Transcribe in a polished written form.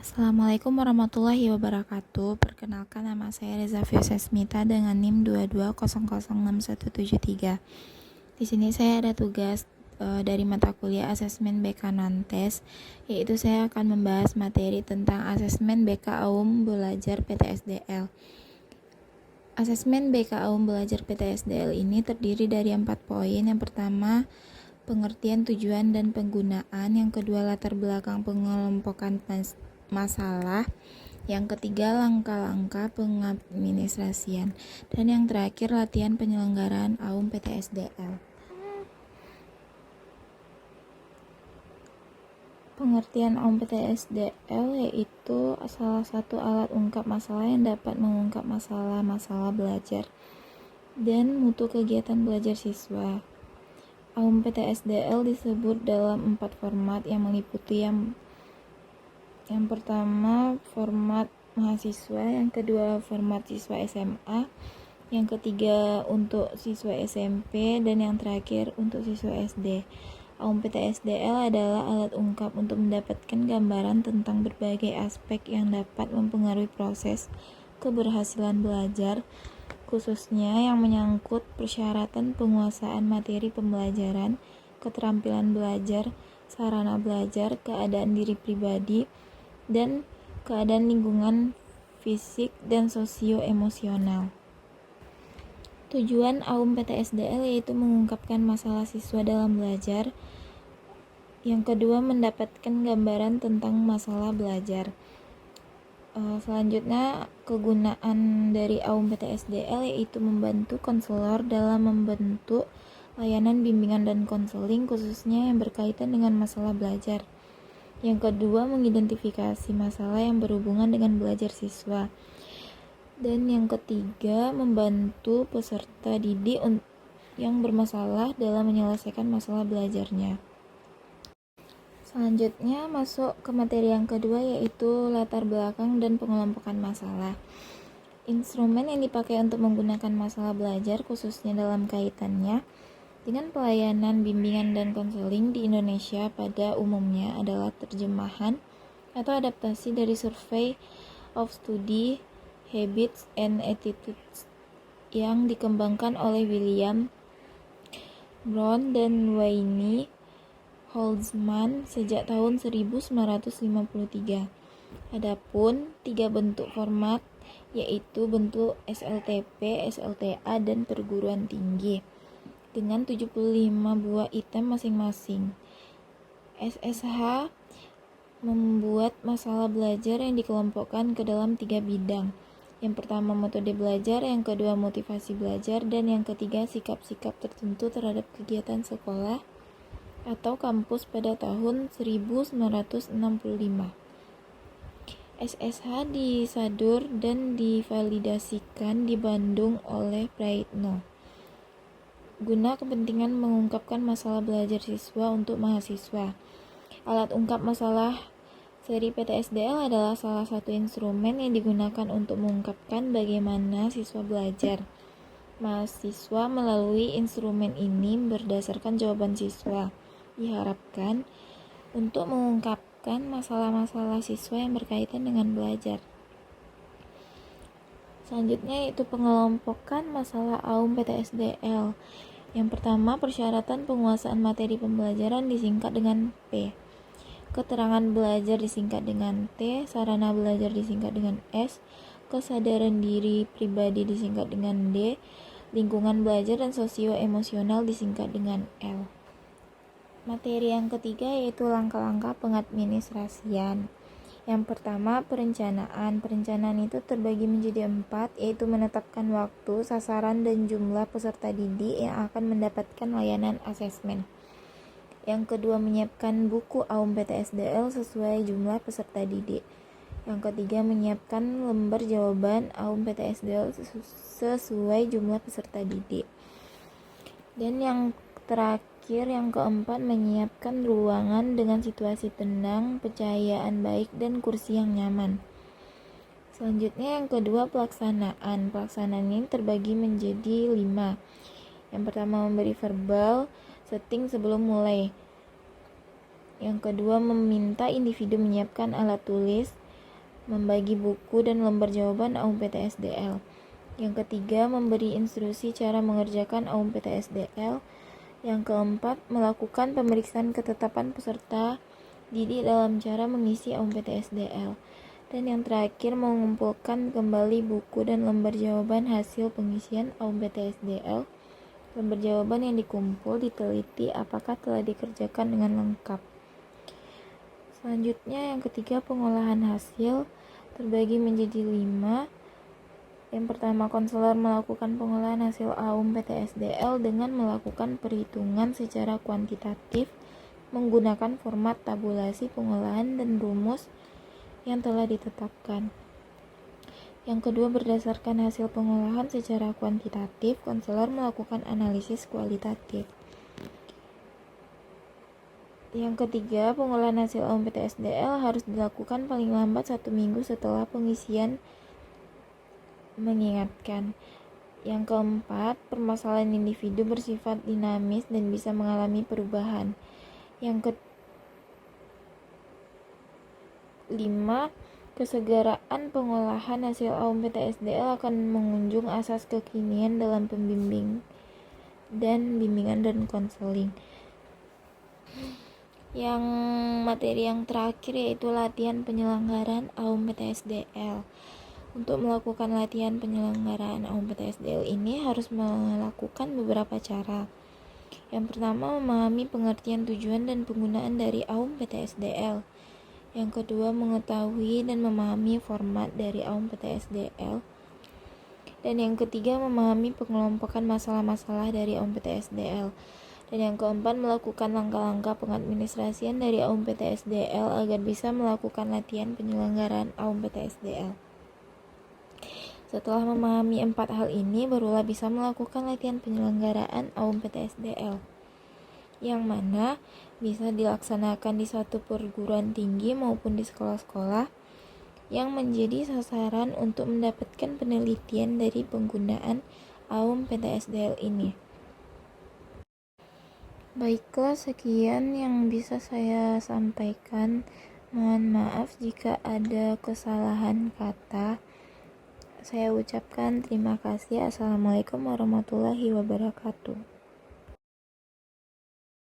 Assalamualaikum warahmatullahi wabarakatuh. Perkenalkan, nama saya Reza Fiosesmita dengan NIM 22006173. Di sini saya ada tugas dari mata kuliah asesmen BK non-tes, yaitu saya akan membahas materi tentang asesmen BK Aum Belajar PTSDL. Asesmen BK Aum Belajar PTSDL ini terdiri dari 4 poin. Yang pertama, pengertian, tujuan, dan penggunaan. Yang kedua, latar belakang pengelompokan masalah. Yang ketiga, langkah-langkah pengadministrasian. Dan yang terakhir, latihan penyelenggaraan AUM PTSDL. Pengertian AUM PTSDL yaitu salah satu alat ungkap masalah yang dapat mengungkap masalah-masalah belajar dan mutu kegiatan belajar siswa. AUM PTSDL disebut dalam 4 format yang meliputi yang pertama format mahasiswa, yang kedua format siswa SMA, yang ketiga untuk siswa SMP, dan yang terakhir untuk siswa SD. AUM PTSDL adalah alat ungkap untuk mendapatkan gambaran tentang berbagai aspek yang dapat mempengaruhi proses keberhasilan belajar, khususnya yang menyangkut persyaratan penguasaan materi pembelajaran, keterampilan belajar, sarana belajar, keadaan diri pribadi, dan keadaan lingkungan fisik dan sosio-emosional. Tujuan AUM PTSDL yaitu mengungkapkan masalah siswa dalam belajar. Yang kedua, mendapatkan gambaran tentang masalah belajar. Selanjutnya, kegunaan dari AUM PTSDL yaitu membantu konselor dalam membentuk layanan bimbingan dan konseling khususnya yang berkaitan dengan masalah belajar. Yang kedua, mengidentifikasi masalah yang berhubungan dengan belajar siswa. Dan yang ketiga, membantu peserta didik yang bermasalah dalam menyelesaikan masalah belajarnya. Selanjutnya masuk ke materi yang kedua, yaitu latar belakang dan pengelompokan masalah. Instrumen yang dipakai untuk menggunakan masalah belajar khususnya dalam kaitannya dengan pelayanan bimbingan dan konseling di Indonesia pada umumnya adalah terjemahan atau adaptasi dari Survey of Study Habits and Attitudes yang dikembangkan oleh William Brown dan Wayne Holzman sejak tahun 1953. Adapun 3 bentuk format yaitu bentuk SLTP, SLTA, dan perguruan tinggi dengan 75 buah item masing-masing. SSH membuat masalah belajar yang dikelompokkan ke dalam 3 bidang. Yang pertama metode belajar, yang kedua motivasi belajar, dan yang ketiga sikap-sikap tertentu terhadap kegiatan sekolah atau kampus pada tahun 1965. SSH disadur dan divalidasikan di Bandung oleh Praitno guna kepentingan mengungkapkan masalah belajar siswa untuk mahasiswa. Alat ungkap masalah seri PTSDL adalah salah satu instrumen yang digunakan untuk mengungkapkan bagaimana siswa belajar. Mahasiswa melalui instrumen ini berdasarkan jawaban siswa diharapkan untuk mengungkapkan masalah-masalah siswa yang berkaitan dengan belajar. Selanjutnya yaitu pengelompokan masalah AUM PTSDL. Yang pertama, persyaratan penguasaan materi pembelajaran disingkat dengan P. Keterangan belajar disingkat dengan T, sarana belajar disingkat dengan S, kesadaran diri pribadi disingkat dengan D, lingkungan belajar dan sosio-emosional disingkat dengan L. Materi yang ketiga yaitu langkah-langkah pengadministrasian. Yang pertama, perencanaan. Perencanaan itu terbagi menjadi 4, yaitu menetapkan waktu, sasaran, dan jumlah peserta didik yang akan mendapatkan layanan asesmen. Yang kedua, menyiapkan buku AUM PTSDL sesuai jumlah peserta didik. Yang ketiga, menyiapkan lembar jawaban AUM PTSDL sesuai jumlah peserta didik. Dan yang terakhir, yang keempat, menyiapkan ruangan dengan situasi tenang, pencahayaan baik, dan kursi yang nyaman. Selanjutnya yang kedua, pelaksanaan. Pelaksanaan ini terbagi menjadi 5. Yang pertama, memberi verbal setting sebelum mulai. Yang kedua, meminta individu menyiapkan alat tulis. membagi buku dan lembar jawaban AUM PTSDL. Yang ketiga, memberi instruksi cara mengerjakan AUM PTSDL. Yang keempat, melakukan pemeriksaan ketetapan peserta didik dalam cara mengisi AUM PTSDL. Dan yang terakhir, mengumpulkan kembali buku dan lembar jawaban hasil pengisian AUM PTSDL. Lembar jawaban yang dikumpul diteliti apakah telah dikerjakan dengan lengkap. Selanjutnya, yang ketiga, pengolahan hasil terbagi menjadi 5. Yang pertama, konselor melakukan pengolahan hasil AUM PTSDL dengan melakukan perhitungan secara kuantitatif menggunakan format tabulasi pengolahan dan rumus yang telah ditetapkan. Yang kedua, berdasarkan hasil pengolahan secara kuantitatif, konselor melakukan analisis kualitatif. Yang ketiga, pengolahan hasil AUM PTSDL harus dilakukan paling lambat 1 minggu setelah pengisian mengingatkan. Yang keempat, permasalahan individu bersifat dinamis dan bisa mengalami perubahan. Yang kelima, kesegaraan pengolahan hasil AUM PTSDL akan mengunjung asas kekinian dalam pembimbing dan bimbingan dan konseling. Yang materi yang terakhir yaitu latihan penyelenggaraan AUM PTSDL. Untuk melakukan latihan penyelenggaraan AUM PTSDL ini harus melakukan beberapa cara. Yang pertama, memahami pengertian tujuan dan penggunaan dari AUM PTSDL. Yang kedua, mengetahui dan memahami format dari AUM PTSDL. Dan yang ketiga, memahami pengelompokan masalah-masalah dari AUM PTSDL. Dan yang keempat, melakukan langkah-langkah pengadministrasian dari AUM PTSDL agar bisa melakukan latihan penyelenggaraan AUM PTSDL. Setelah memahami 4 hal ini, barulah bisa melakukan latihan penyelenggaraan AUM PTSDL, yang mana bisa dilaksanakan di suatu perguruan tinggi maupun di sekolah-sekolah yang menjadi sasaran untuk mendapatkan penelitian dari penggunaan AUM PTSDL ini. Baiklah, sekian yang bisa saya sampaikan. Mohon maaf jika ada kesalahan kata. Saya ucapkan terima kasih. Assalamualaikum warahmatullahi wabarakatuh.